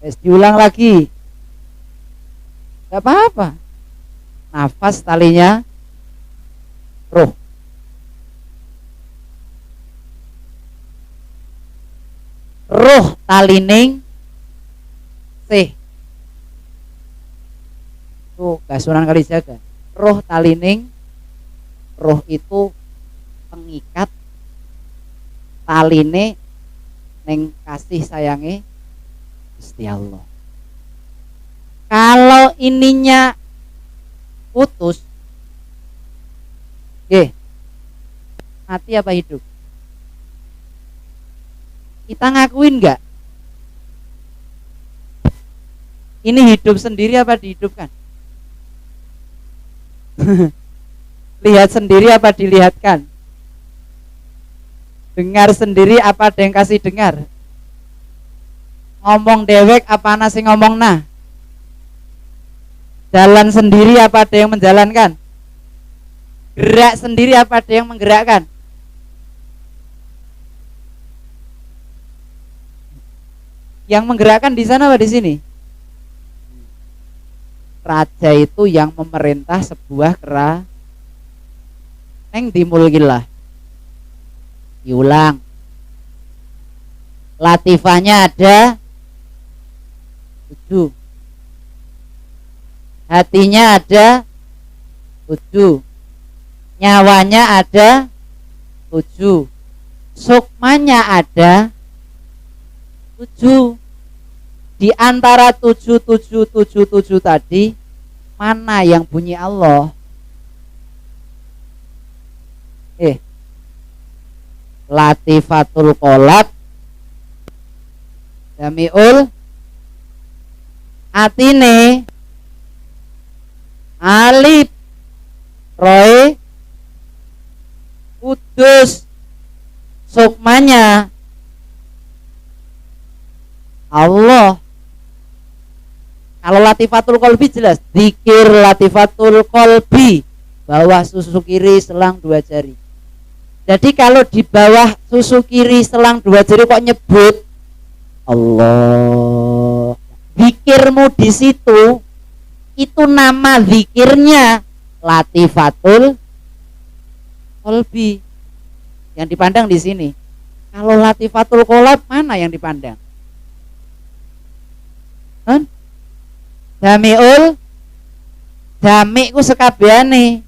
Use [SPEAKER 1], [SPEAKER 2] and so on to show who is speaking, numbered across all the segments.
[SPEAKER 1] Wes diulang lagi. Gak apa-apa. Nafas talinya roh. Roh talining sih. Tuh Sunan Kalijaga. Roh talining, roh itu pengikat taline neng kasih sayangi Gusti Allah. Kalau ininya putus, mati apa hidup? Kita ngakuin nggak? Ini hidup sendiri apa dihidupkan? Lihat sendiri apa dilihatkan? Dengar sendiri apa ada yang kasih dengar? Ngomong dewek apa nasi ngomong nah? Jalan sendiri apa ada yang menjalankan? Gerak sendiri apa ada yang menggerakkan? Yang menggerakkan di sana apa di sini? Raja itu yang memerintah sebuah kerajaan. Neng dimulkilah. Diulang. Latifahnya ada 7. Hatinya ada 7. Nyawanya ada 7. Sukmanya ada 7. Di antara 7 tadi, mana yang bunyi Allah? Latifatul Qalab, Jamiul Atine, Alif, Roy, Kudus, sukmanya Allah. Kalau Latifatul Qalbi jelas, zikir Latifatul Qalbi, bawah susu kiri selang 2 jari. Jadi kalau di bawah susu kiri selang 2 jari kok nyebut Allah, zikirmu di situ itu nama zikirnya Latifatul Qalbi. Yang dipandang di sini. Kalau Latifatul Qalab mana yang dipandang? Jamiul Jami ku sekabehane.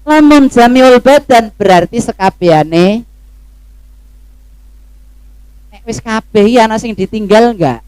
[SPEAKER 1] Lamun jamiul badan berarti sekabehane. Nek wis kabeh iki ana sing ditinggal enggak?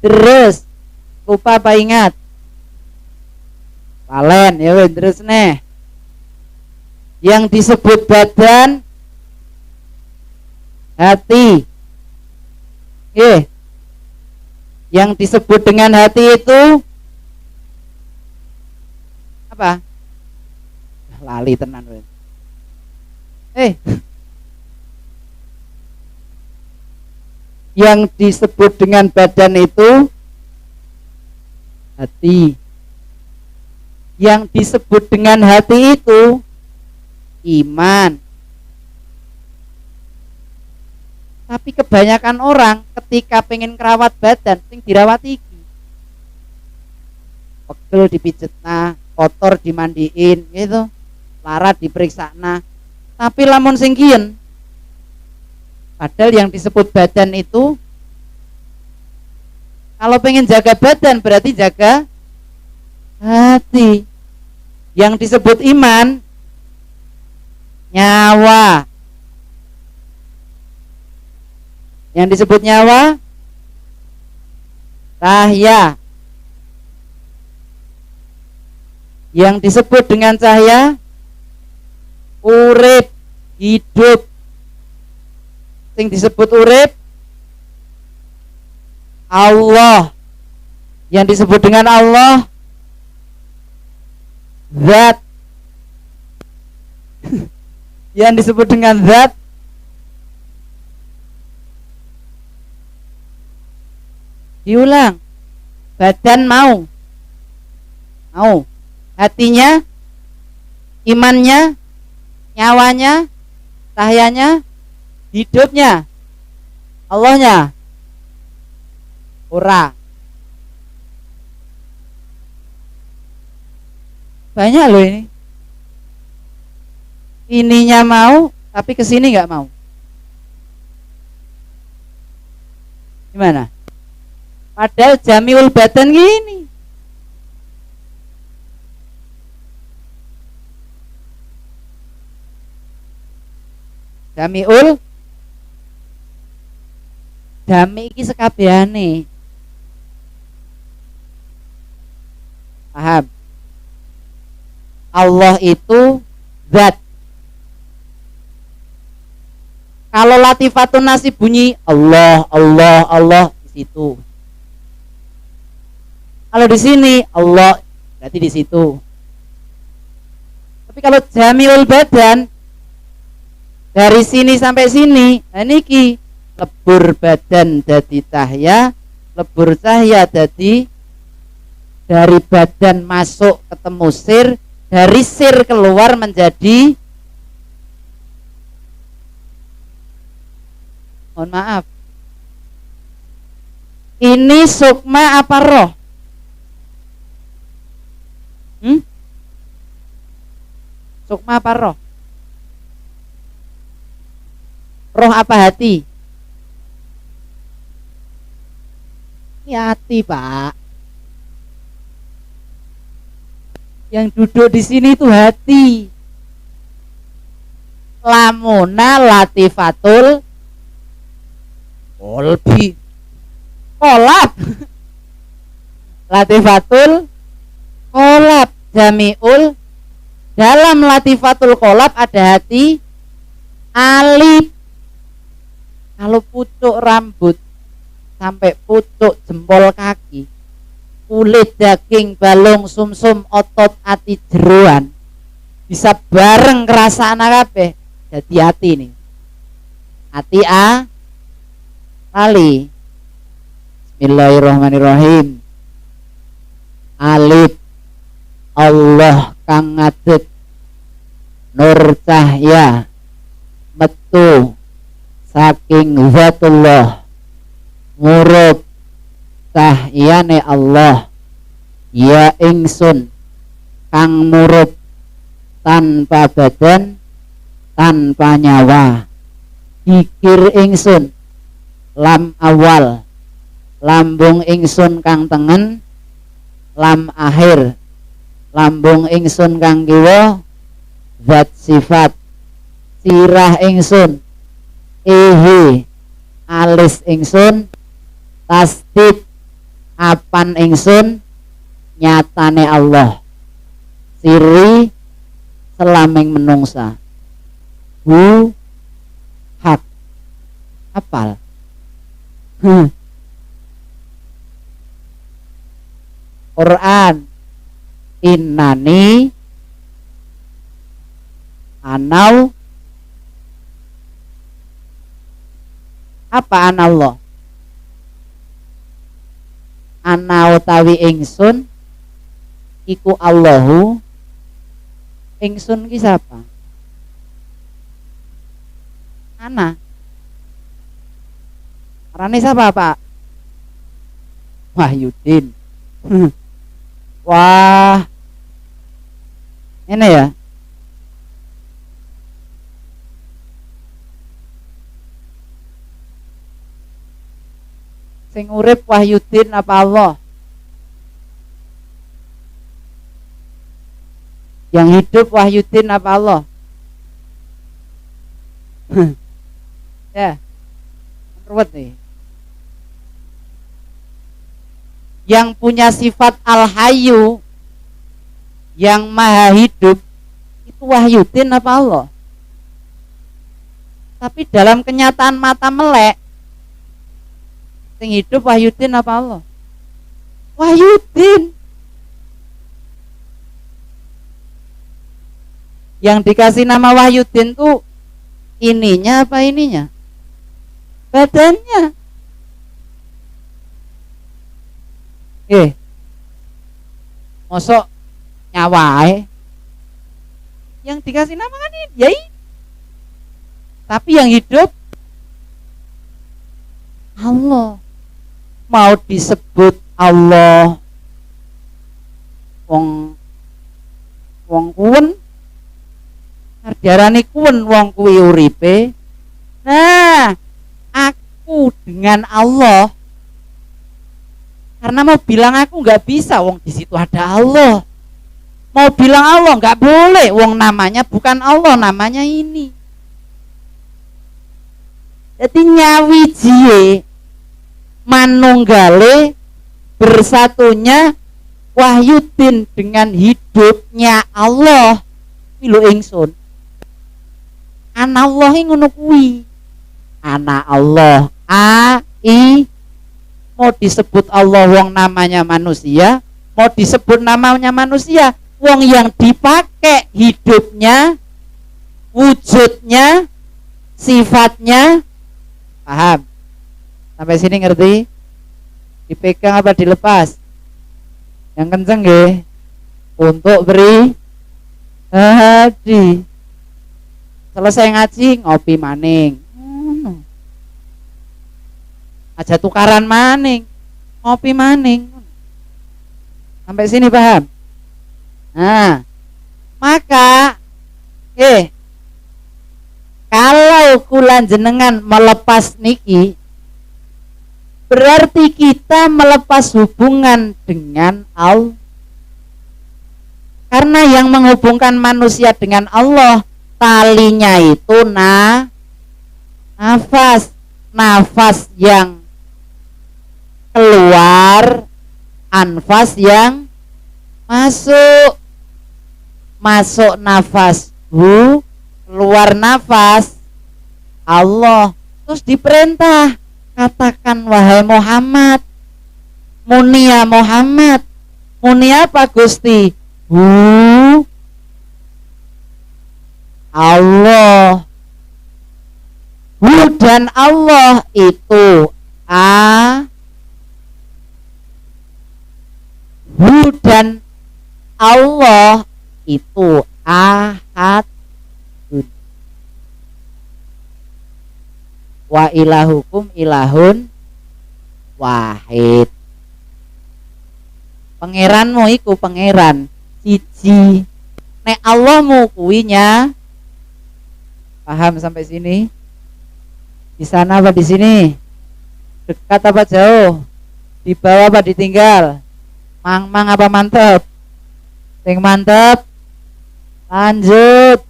[SPEAKER 1] Terus lupa apa ingat? Palen ya wes terus nih. Yang disebut badan hati. Yang disebut dengan hati itu apa? Lali tenan wes. Yang disebut dengan badan itu hati. Yang disebut dengan hati itu iman. Tapi kebanyakan orang ketika pengen kerawat badan sing dirawat iki. Pegel dipijetna, kotor dimandiin gitu. Lara diperiksana. Tapi lamun sing kiyen padahal yang disebut badan itu kalau pengen jaga badan berarti jaga hati. Yang disebut iman nyawa. Yang disebut nyawa cahaya. Yang disebut dengan cahaya urip, hidup. Yang disebut urip Allah. Yang disebut dengan Allah zat. Yang disebut dengan zat diulang. Badan mau, hatinya, imannya, nyawanya, cahayanya, hidupnya, Allahnya. Ora. Banyak loh ini. Ininya mau, tapi kesini nggak mau. Gimana? Padahal jamiul badan gini. Jamiul Jami iki sekabehane. Paham? Allah itu zat. Kalau latifatun nasib bunyi Allah, Allah, Allah di situ. Kalau di sini Allah berarti di situ. Tapi kalau jamiul badan dari sini sampai sini, nah niki lebur badan dadi cahya, lebur cahya dadi dari badan masuk ketemu sir, dari sir keluar menjadi, mohon maaf, ini sukma apa roh? Sukma apa roh? Roh apa hati? Ini hati, Pak. Yang duduk di sini itu hati. Lamuna latifatul kolbi. Kolab. Latifatul kolab. Jamiul. Dalam latifatul kolab ada hati. Alif. Kalau pucuk rambut sampai pucuk jempol kaki, kulit, daging, balung, sumsum, otot, ati, jeroan bisa bareng kerasaan kabeh jadi hati nih. Hati lali. Bismillahirrahmanirrahim. Alif Allah kang ngadeg nur cahya metu saking zatullah murub cahyane Allah ya ingsun kang murub tanpa badan tanpa nyawa pikir ingsun lam awal lambung ingsun kang tengen lam akhir lambung ingsun kang kiwa zat sifat sirah ingsun alis ingsun tasdid apan ingsun nyatane Allah siri selaming menungsa hu hak apal Quran innani anau apa anallah ana utawi ingsun iku Allahu ingsun ki sapa ana arane sapa Pak Wahyudin wah ini ya sing urip Wahyudin apa Allah? Yang hidup Wahyudin apa Allah? Ya, ruwet nih. Yang punya sifat al-hayyu, yang maha hidup, itu Wahyudin apa Allah? Tapi dalam kenyataan mata melek, sing hidup Wahyudin apa Allah? Wahyudin. Yang dikasih nama Wahyudin tuh ininya apa ininya? Badannya. Mosok nyawae yang dikasih nama kan ini, ya ini. Tapi yang hidup Allah. mau disebut Allah wong kuwen diarani kuwen wong kuwi uripe. Nah, aku dengan Allah, karena mau bilang aku nggak bisa, wong di situ ada Allah. Mau bilang Allah nggak boleh, wong namanya bukan Allah, namanya ini. Jadi nyawijie manunggale bersatunya Wahyudin dengan hidupnya Allah. Lho ingsun. Ana Allah ngono kuwi. Ana Allah. Mau disebut Allah wong namanya manusia, mau disebut namanya manusia wong yang dipakai hidupnya, wujudnya, sifatnya. Paham? Sampai sini ngerti? Dipegang apa dilepas? Yang kenceng nggih. Untuk beri hadi. Selesai ngaji ngopi maning. Aja tukaran maning, ngopi maning. Sampai sini paham? Nah, maka kalau kula jenengan melepas niki, berarti kita melepas hubungan dengan Allah. Karena yang menghubungkan manusia dengan Allah, talinya itu nafas. Nafas yang keluar, anfas yang masuk. Masuk nafas keluar nafas Allah. Terus diperintah, katakan wahai Muhammad, muni ya Muhammad. Muni apa Gusti? Allah. Dan Allah itu dan Allah itu ahad. Wa ilahukum ilahun wahid. Pangeranmu iku pangeran siji. Nek Allahmu kuwinya. Paham sampai sini? Di sana apa di sini? Dekat apa jauh? Di bawah apa ditinggal? Mang apa mantep? Sing mantep lanjut.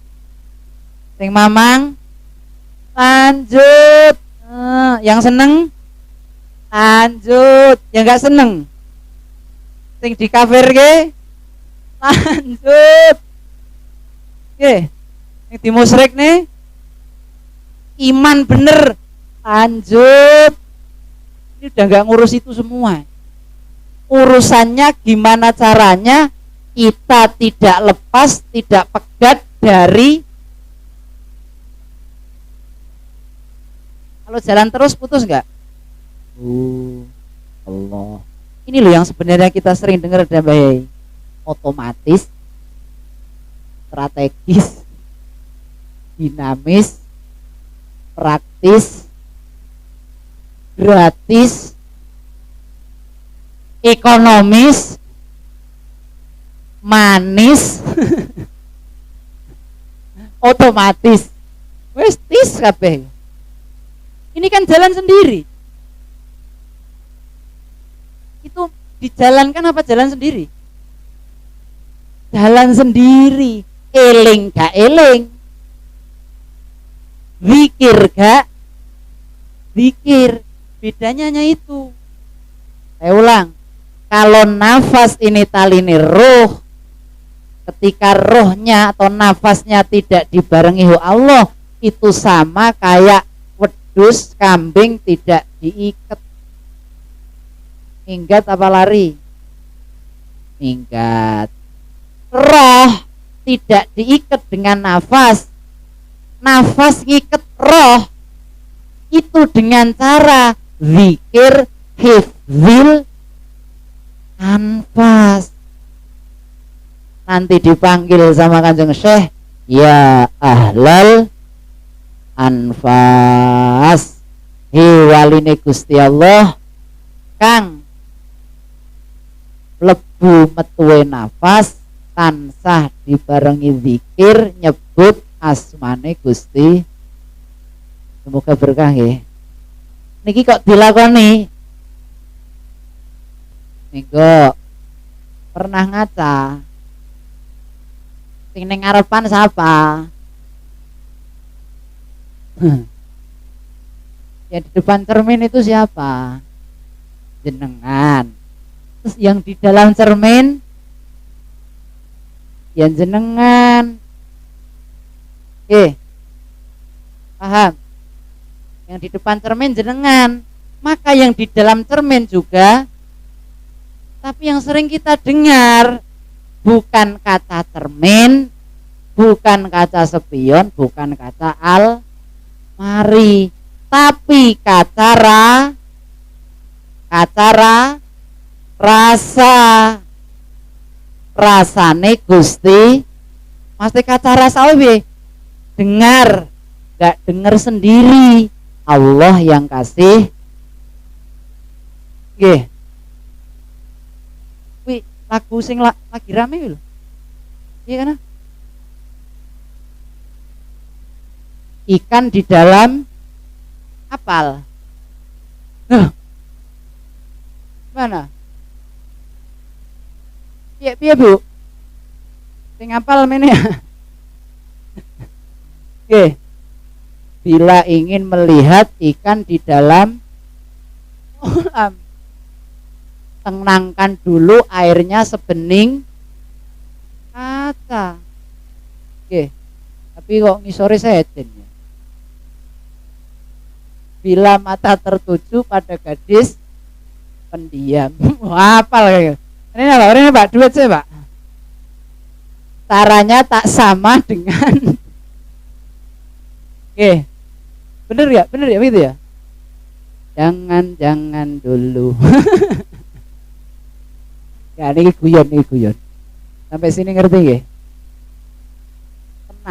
[SPEAKER 1] Sing mamang lanjut. Yang seneng lanjut. Yang gak seneng sing dikafirke lanjut. Yang dimusrik nih iman bener lanjut. Ini udah gak ngurus itu semua. Urusannya gimana caranya kita tidak lepas, tidak pegat dari. Kalau jalan terus putus gak? Allah. Ini loh yang sebenarnya kita sering dengar dan baik. Otomatis, strategis, dinamis, praktis, gratis, ekonomis, manis, otomatis. Wes tis kabeh. Ini kan jalan sendiri. Itu dijalankan apa jalan sendiri? Jalan sendiri. Eling gak eling. Zikir gak zikir, bedanya hanya itu. Saya ulang, kalau nafas ini tali ini roh, ketika rohnya atau nafasnya tidak dibarengi Allah, itu sama kayak wedus kambing tidak diikat. Minggat apa lari? Minggat. Roh tidak diikat dengan nafas. Nafas ngiket roh itu dengan cara zikir hifzil anfas. Nanti dipanggil sama Kanjeng Syekh, ya ahlal anfas. Waline Gusti Allah, kang lebu metuwe nafas tansah dibarengi zikir nyebut asmane Gusti. Semoga berkah nggih. Niki kok dilakoni? Minggu pernah ngaca sing ning ngarepan siapa? Yang di depan cermin itu siapa? Jenengan. Terus yang di dalam cermin yang jenengan. Paham? Yang di depan cermin jenengan, maka yang di dalam cermin juga. Tapi yang sering kita dengar bukan kaca cermin, bukan kaca spion, bukan kaca almari, tapi kaca rasa. Rasane Gusti, mesti kaca rasa oke? Dengar, gak dengar sendiri. Allah yang kasih. Nggih. Kuwi lagu sing lagi rame lho. Iya kan? Ikan di dalam kapal. Nah. Mana? Piye Bu? Sing apal mene ya. Oke. Bila ingin melihat ikan di dalam kolam, tenangkan dulu airnya sebening kaca. Oke. Tapi kok ngisore seden ya. Bila mata tertuju pada gadis pendiam. Wah, apal kayak. Ini Pak, duit saya Pak. Caranya tak sama dengan bener ya begitu ya. Jangan dulu. Ya ini guyon. Sampai sini ngerti nggih?